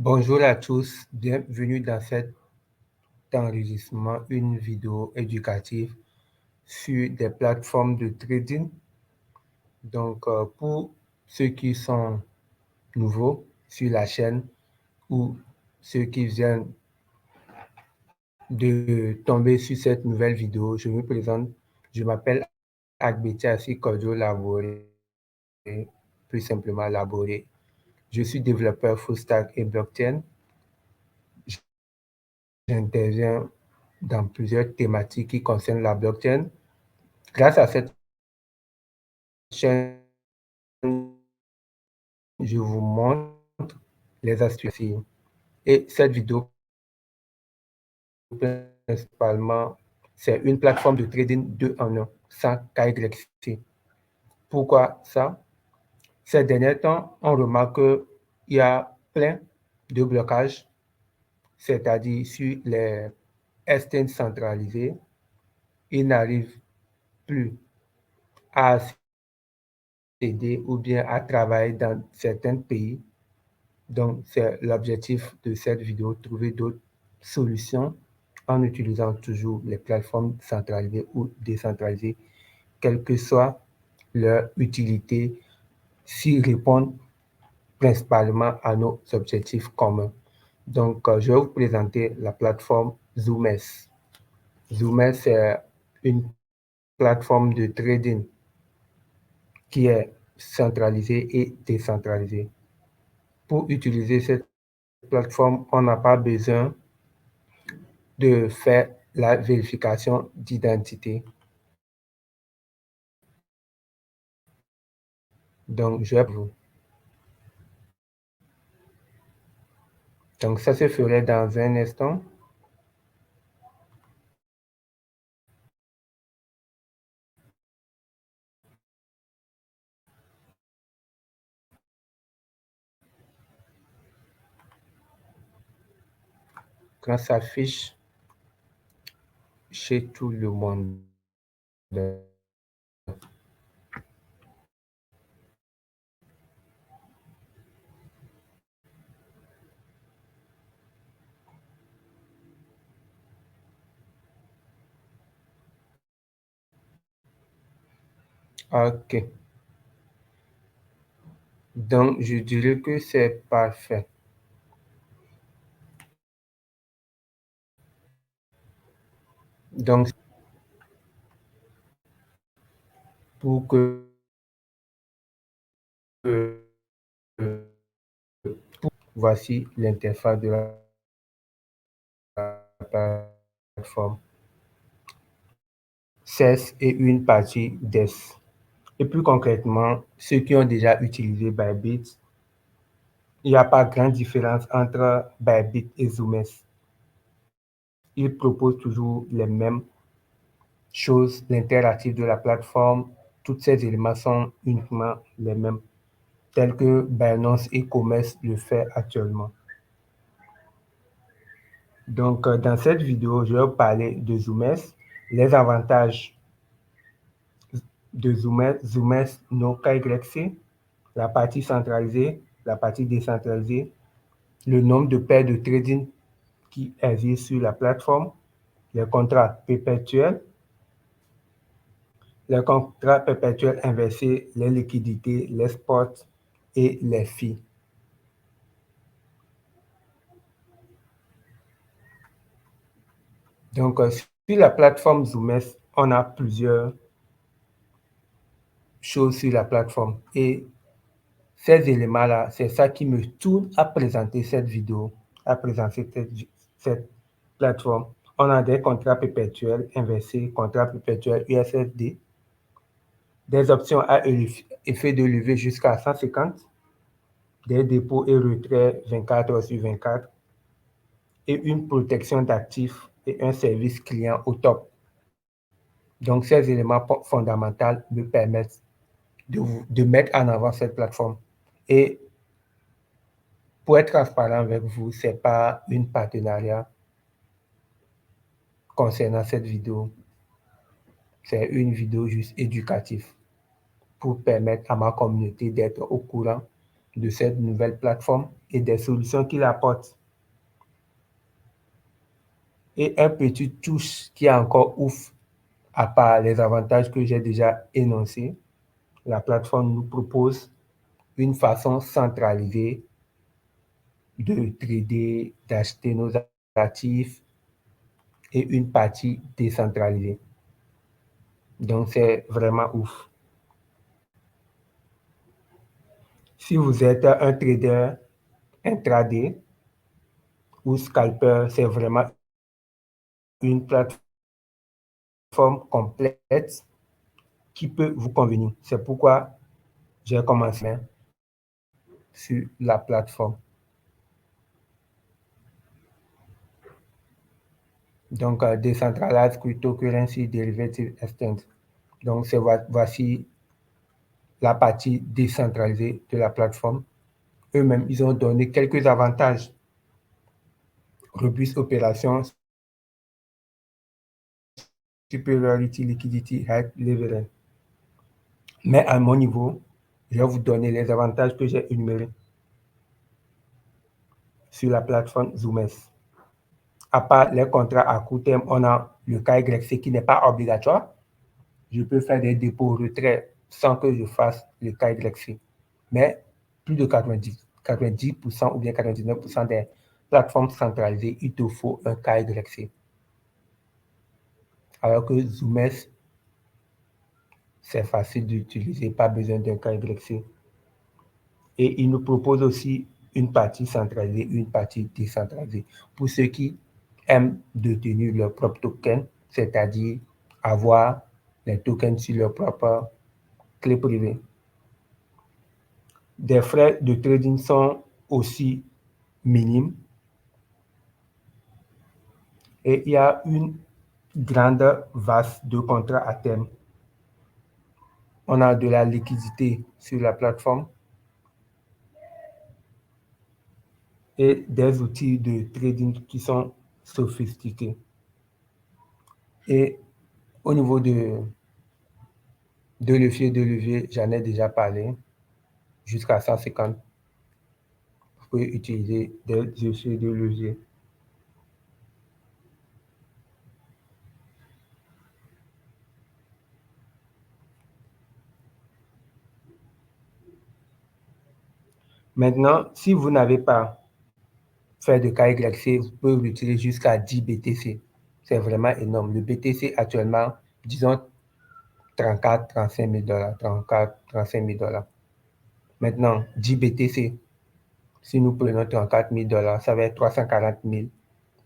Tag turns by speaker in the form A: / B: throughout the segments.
A: Bonjour à tous, bienvenue dans cet enregistrement, une vidéo éducative sur des plateformes de trading. Donc, pour ceux qui sont nouveaux sur la chaîne ou ceux qui viennent de tomber sur cette nouvelle vidéo, je me présente, je m'appelle Agbetiasi Kojo Laboré, plus simplement Laboré. Je suis développeur full stack et blockchain. J'interviens dans plusieurs thématiques qui concernent la blockchain. Grâce à cette chaîne, je vous montre les astuces. Et cette vidéo, principalement, c'est une plateforme de trading 2 en 1, sans KYC. Pourquoi ça? Ces derniers temps, on remarque qu'il y a plein de blocages, c'est-à-dire sur les exchanges centralisés, ils n'arrivent plus à aider ou bien à travailler dans certains pays. Donc, c'est l'objectif de cette vidéo, trouver d'autres solutions en utilisant toujours les plateformes centralisées ou décentralisées, quelle que soit leur utilité, s'ils répondent principalement à nos objectifs communs. Donc, je vais vous présenter la plateforme Zoomes. Zoomes, c'est une plateforme de trading qui est centralisée et décentralisée. Pour utiliser cette plateforme, on n'a pas besoin de faire la vérification d'identité. Donc, je vais vous. Donc, ça se ferait dans un instant. Quand ça s'affiche chez tout le monde. OK. Donc, je dirais que c'est parfait. Donc, pour que voici l'interface de la plateforme. CES et une partie DES. Et plus concrètement, ceux qui ont déjà utilisé Bybit, il n'y a pas grande différence entre Bybit et Zoomes. Ils proposent toujours les mêmes choses, l'interactif de la plateforme, tous ces éléments sont uniquement les mêmes, tels que Binance et Commerce le fait actuellement. Donc, dans cette vidéo, je vais vous parler de Zoomes, les avantages de Zoomes no KYC, la partie centralisée, la partie décentralisée, le nombre de paires de trading qui existent sur la plateforme, les contrats perpétuels inversés, les liquidités, les spots et les fees. Donc, sur la plateforme Zoomes, on a plusieurs choses sur la plateforme et ces éléments-là, c'est ça qui me tourne à présenter cette vidéo, à présenter cette plateforme. On a des contrats perpétuels inversés, contrats perpétuels USSD, des options à effet de lever jusqu'à 150, des dépôts et retraits 24 heures sur 24, et une protection d'actifs et un service client au top. Donc, ces éléments fondamentaux me permettent de mettre en avant cette plateforme. Et pour être transparent avec vous, ce n'est pas une partenariat concernant cette vidéo. C'est une vidéo juste éducative pour permettre à ma communauté d'être au courant de cette nouvelle plateforme et des solutions qu'il apporte. Et un petit touche qui est encore ouf, à part les avantages que j'ai déjà énoncés, la plateforme nous propose une façon centralisée de trader, d'acheter nos actifs et une partie décentralisée. Donc, c'est vraiment ouf. Si vous êtes un trader intraday ou scalper, c'est vraiment une plateforme complète qui peut vous convenir. C'est pourquoi j'ai commencé sur la plateforme. Donc, Decentralized Cryptocurrency Derivative Exchange. Donc, voici la partie décentralisée de la plateforme. Eux-mêmes, ils ont donné quelques avantages. Robuste opération, superiority liquidity, high leverage. Mais à mon niveau, je vais vous donner les avantages que j'ai énumérés sur la plateforme Zoomes. À part les contrats à court terme, on a le KYC qui n'est pas obligatoire. Je peux faire des dépôts retraits sans que je fasse le KYC. Mais plus de 90% ou bien 99% des plateformes centralisées, il te faut un KYC. Alors que Zoomes, c'est facile d'utiliser, pas besoin d'un KYC. Et il nous propose aussi une partie centralisée, une partie décentralisée. Pour ceux qui aiment détenir leur propre token, c'est-à-dire avoir les tokens sur leur propre clé privée. Des frais de trading sont aussi minimes et il y a une grande vaste de contrats à terme. On a de la liquidité sur la plateforme et des outils de trading qui sont sophistiqués. Et au niveau de levier, j'en ai déjà parlé, jusqu'à 150. Vous pouvez utiliser des effets de levier. Maintenant, si vous n'avez pas fait de KYC, vous pouvez l'utiliser jusqu'à 10 BTC. C'est vraiment énorme. Le BTC actuellement, disons 34, 35 000 $, 34, 35 000 $. Maintenant, 10 BTC, si nous prenons 34 000 $, ça va être 340 000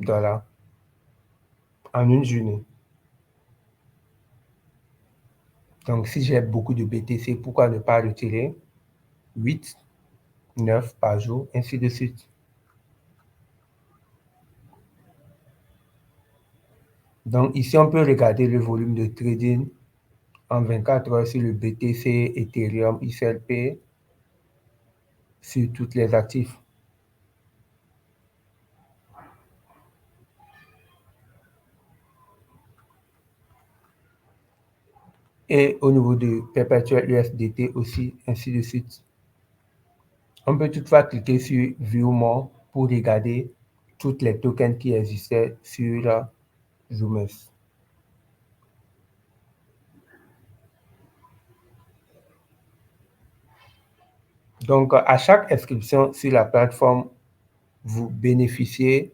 A: $ en une journée. Donc, si j'ai beaucoup de BTC, pourquoi ne pas retirer 8, 9 par jour, ainsi de suite. Donc, ici, on peut regarder le volume de trading en 24 heures sur le BTC, Ethereum, XRP, sur toutes les actifs. Et au niveau de Perpetual USDT aussi, ainsi de suite. On peut toutefois cliquer sur View More pour regarder toutes les tokens qui existaient sur Zoomes. Donc, à chaque inscription sur la plateforme, vous bénéficiez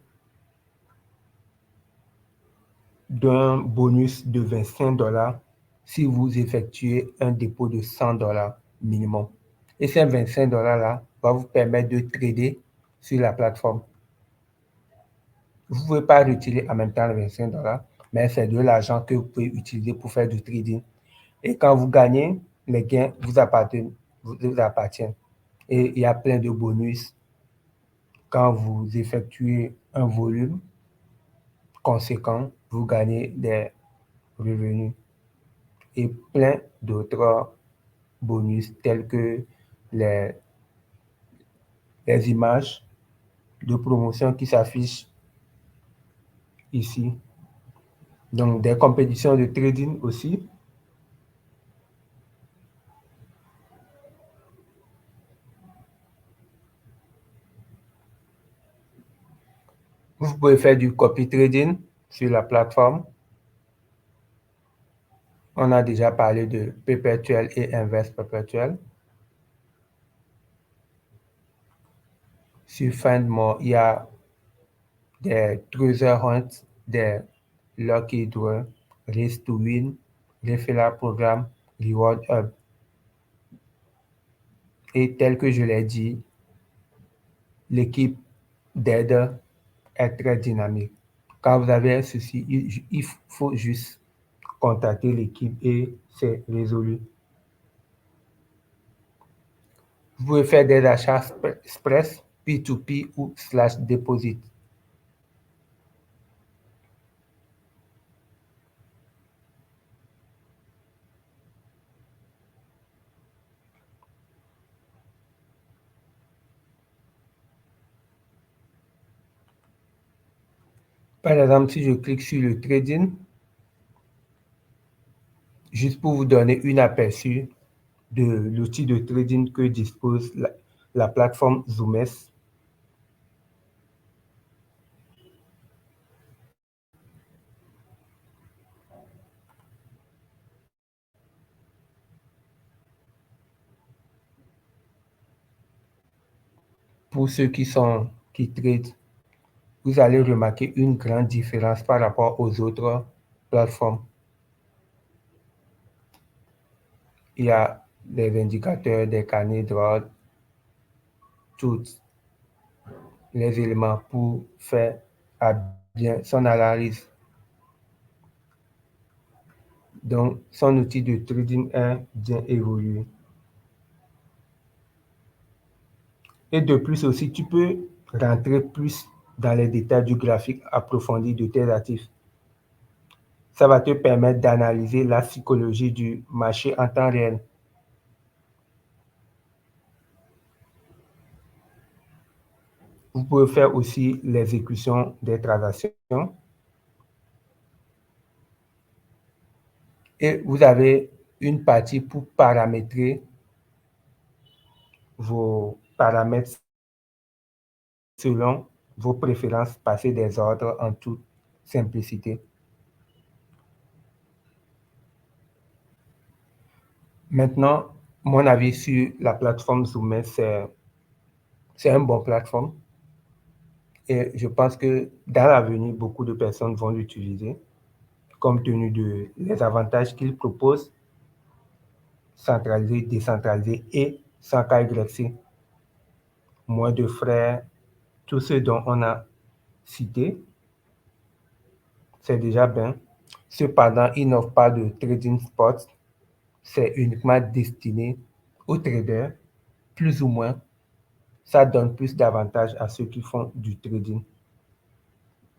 A: d'un bonus de 25 $ si vous effectuez un dépôt de 100 $ minimum. Et ces 25 $ là va vous permettre de trader sur la plateforme. Vous ne pouvez pas retirer en même temps les 25 $, mais c'est de l'argent que vous pouvez utiliser pour faire du trading. Et quand vous gagnez, les gains vous appartiennent. Et il y a plein de bonus quand vous effectuez un volume conséquent, vous gagnez des revenus et plein d'autres bonus tels que les images de promotion qui s'affichent ici. Donc, des compétitions de trading aussi. Vous pouvez faire du copy trading sur la plateforme. On a déjà parlé de perpétuel et inverse perpétuel. Sur FindMore, il y a des treasure hunts, des lucky draw, race to win, referral programme, reward hub. Et tel que je l'ai dit, l'équipe d'aide est très dynamique. Quand vous avez un souci, il faut juste contacter l'équipe et c'est résolu. Vous pouvez faire des achats express, P2P ou /deposit. Par exemple, si je clique sur le trading, juste pour vous donner une aperçu de l'outil de trading que dispose la plateforme Zoomes. Pour ceux qui tradent, vous allez remarquer une grande différence par rapport aux autres plateformes. Il y a des indicateurs, des carnets d'ordre, tous les éléments pour faire bien son analyse. Donc, son outil de trading est bien évolué. Et de plus aussi, tu peux rentrer plus dans les détails du graphique approfondi de tes actifs. Ça va te permettre d'analyser la psychologie du marché en temps réel. Vous pouvez faire aussi l'exécution des transactions. Et vous avez une partie pour paramétrer vos paramètres selon vos préférences, passer des ordres en toute simplicité. Maintenant, mon avis sur la plateforme Zoomer, c'est une bonne plateforme. Et je pense que dans l'avenir, beaucoup de personnes vont l'utiliser compte tenu des avantages qu'il propose, centralisé, décentralisé et sans KYC. Moins de frais, tout ce dont on a cité, c'est déjà bien. Cependant, il n'offre pas de trading spot. C'est uniquement destiné aux traders, plus ou moins. Ça donne plus d'avantages à ceux qui font du trading.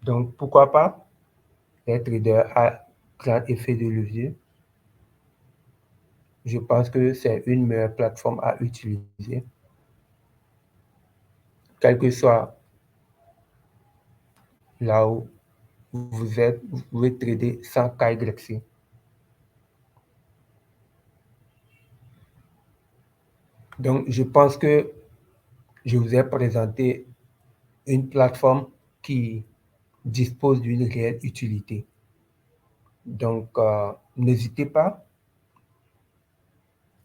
A: Donc, pourquoi pas? Les traders à grand effet de levier. Je pense que c'est une meilleure plateforme à utiliser. Quel que soit là où vous êtes, vous pouvez trader sans KYC. Donc, je pense que je vous ai présenté une plateforme qui dispose d'une réelle utilité. Donc, n'hésitez pas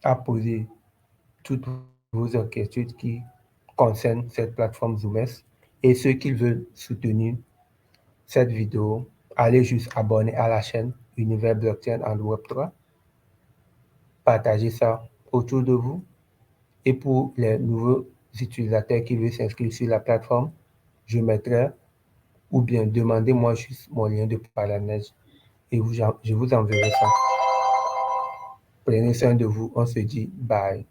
A: à poser toutes vos inquiétudes qui concernent cette plateforme Zoomes. Et ceux qui veulent soutenir cette vidéo, allez juste abonner à la chaîne Univers Blockchain and Web3. Partagez ça autour de vous. Et pour les nouveaux utilisateurs qui veulent s'inscrire sur la plateforme, je mettrai ou bien demandez-moi juste mon lien de parrainage et je vous enverrai ça. Prenez soin de vous. On se dit bye.